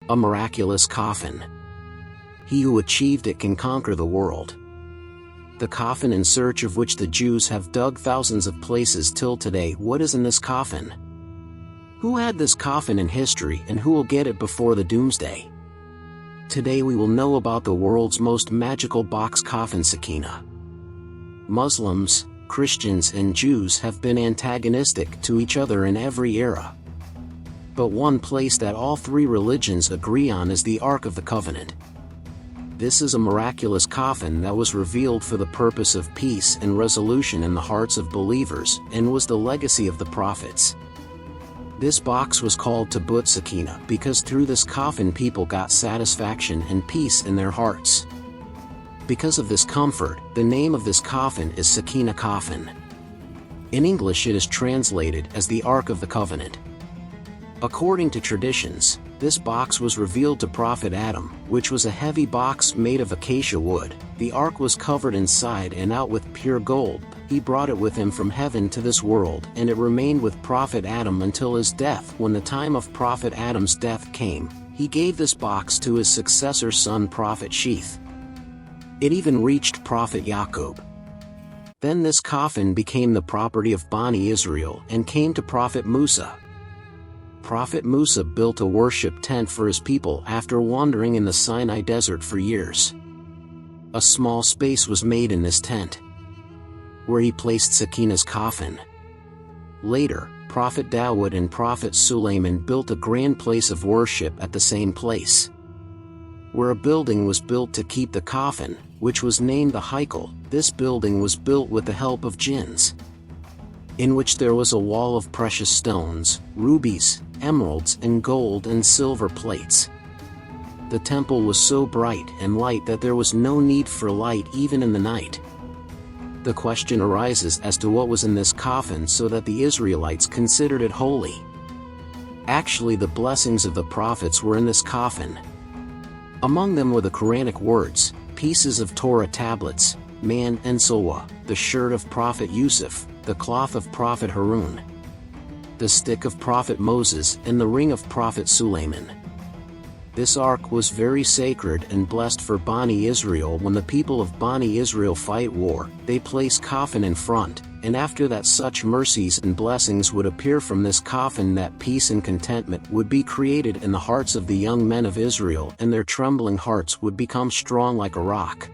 A miraculous coffin. He who achieved it can conquer the world. The coffin in search of which the Jews have dug thousands of places till today. What is in this coffin? Who had this coffin in history, and who will get it before the doomsday? Today we will know about the world's most magical box coffin, Sakina. Muslims, Christians and Jews have been antagonistic to each other in every era. But one place that all three religions agree on is the Ark of the Covenant. This is a miraculous coffin that was revealed for the purpose of peace and resolution in the hearts of believers, and was the legacy of the prophets. This box was called Tabut Sakina because through this coffin people got satisfaction and peace in their hearts. Because of this comfort, the name of this coffin is Sakina coffin. In English it is translated as the Ark of the Covenant. According to traditions, this box was revealed to Prophet Adam, which was a heavy box made of acacia wood. The ark was covered inside and out with pure gold. He brought it with him from heaven to this world, and it remained with Prophet Adam until his death. When the time of Prophet Adam's death came, he gave this box to his successor son Prophet Sheath. It even reached Prophet Yaqub. Then this coffin became the property of Bani Israel and came to Prophet Musa. Prophet Musa built a worship tent for his people after wandering in the Sinai desert for years. A small space was made in this tent, where he placed Sakina's coffin. Later, Prophet Dawood and Prophet Suleiman built a grand place of worship at the same place, where a building was built to keep the coffin, which was named the Haikal. This building was built with the help of jinns, in which there was a wall of precious stones, rubies, emeralds and gold and silver plates. The temple was so bright and light that there was no need for light even in the night. The question arises as to what was in this coffin so that the Israelites considered it holy. Actually, the blessings of the prophets were in this coffin. Among them were the Quranic words, pieces of Torah tablets, man and Solwa, the shirt of Prophet Yusuf, the cloth of Prophet Harun, the stick of Prophet Moses and the ring of Prophet Suleiman. This ark was very sacred and blessed for Bani Israel. When the people of Bani Israel fight war, they place coffin in front, and after that such mercies and blessings would appear from this coffin that peace and contentment would be created in the hearts of the young men of Israel, and their trembling hearts would become strong like a rock.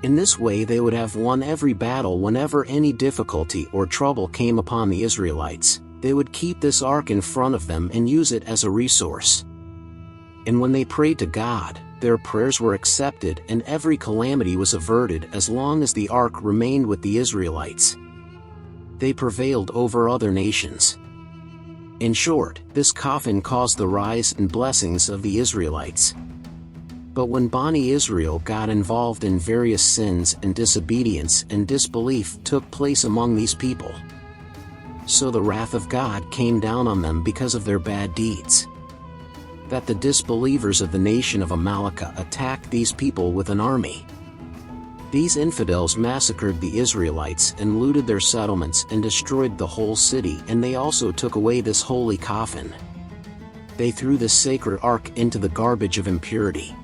In this way they would have won every battle. Whenever any difficulty or trouble came upon the Israelites, they would keep this ark in front of them and use it as a resource. And when they prayed to God, their prayers were accepted and every calamity was averted as long as the ark remained with the Israelites. They prevailed over other nations. In short, this coffin caused the rise and blessings of the Israelites. But when Bani Israel got involved in various sins and disobedience and disbelief took place among these people, so the wrath of God came down on them because of their bad deeds. That the disbelievers of the nation of Amalekah attacked these people with an army. These infidels massacred the Israelites and looted their settlements and destroyed the whole city, and they also took away this holy coffin. They threw this sacred ark into the garbage of impurity.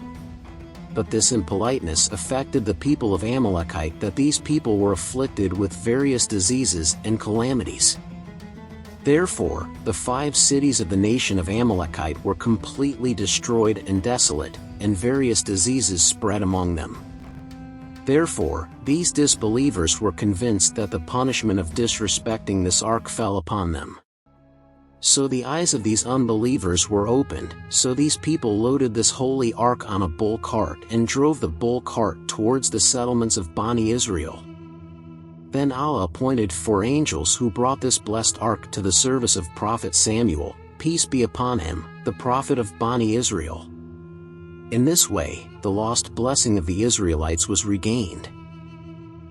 But this impoliteness affected the people of Amalekite, that these people were afflicted with various diseases and calamities. Therefore, the 5 cities of the nation of Amalekite were completely destroyed and desolate, and various diseases spread among them. Therefore, these disbelievers were convinced that the punishment of disrespecting this ark fell upon them. So the eyes of these unbelievers were opened, so these people loaded this holy ark on a bull cart and drove the bull cart towards the settlements of Bani Israel. Then Allah appointed 4 angels who brought this blessed ark to the service of Prophet Samuel, peace be upon him, the prophet of Bani Israel. In this way, the lost blessing of the Israelites was regained.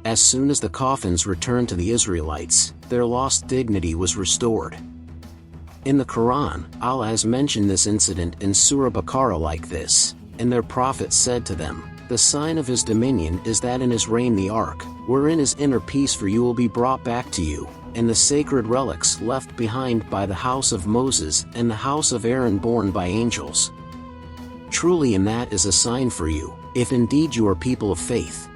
As soon as the coffins returned to the Israelites, their lost dignity was restored. In the Quran, Allah has mentioned this incident in Surah Baqarah like this, and their prophet said to them, "The sign of his dominion is that in his reign the ark, wherein is inner peace for you, will be brought back to you, and the sacred relics left behind by the house of Moses and the house of Aaron borne by angels. Truly, and that is a sign for you, if indeed you are people of faith.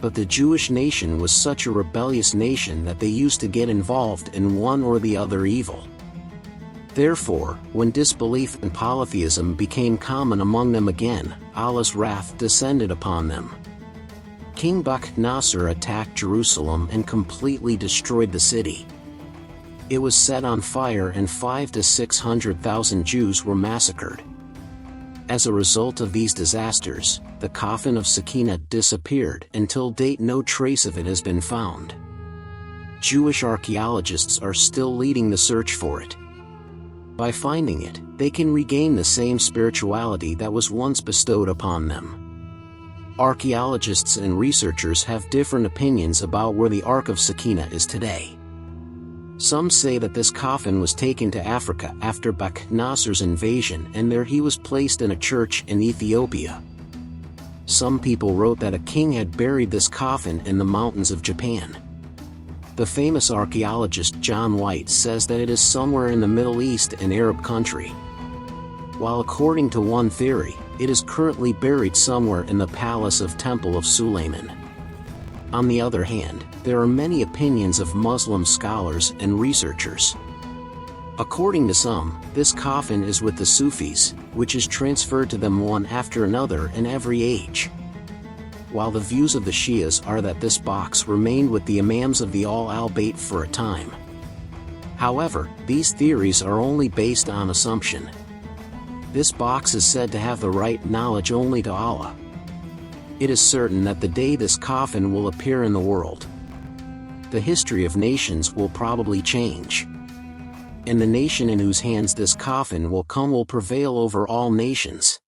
But the Jewish nation was such a rebellious nation that they used to get involved in one or the other evil. Therefore, when disbelief and polytheism became common among them again, Allah's wrath descended upon them. King Nasr attacked Jerusalem and completely destroyed the city. It was set on fire and 500,000 to 600,000 Jews were massacred. As a result of these disasters, the coffin of Sakina disappeared. Until date, no trace of it has been found. Jewish archaeologists are still leading the search for it. By finding it, they can regain the same spirituality that was once bestowed upon them. Archaeologists and researchers have different opinions about where the Ark of Sakina is today. Some say that this coffin was taken to Africa after Nasr's invasion, and there he was placed in a church in Ethiopia. Some people wrote that a king had buried this coffin in the mountains of Japan. The famous archaeologist John White says that it is somewhere in the Middle East, an Arab country. While according to one theory, it is currently buried somewhere in the palace of Temple of Suleiman. On the other hand, there are many opinions of Muslim scholars and researchers. According to some, this coffin is with the Sufis, which is transferred to them one after another in every age. While the views of the Shias are that this box remained with the Imams of the Al-Bayt for a time. However, these theories are only based on assumption. This box is said to have the right knowledge only to Allah. It is certain that the day this coffin will appear in the world, the history of nations will probably change. And the nation in whose hands this coffin will come will prevail over all nations.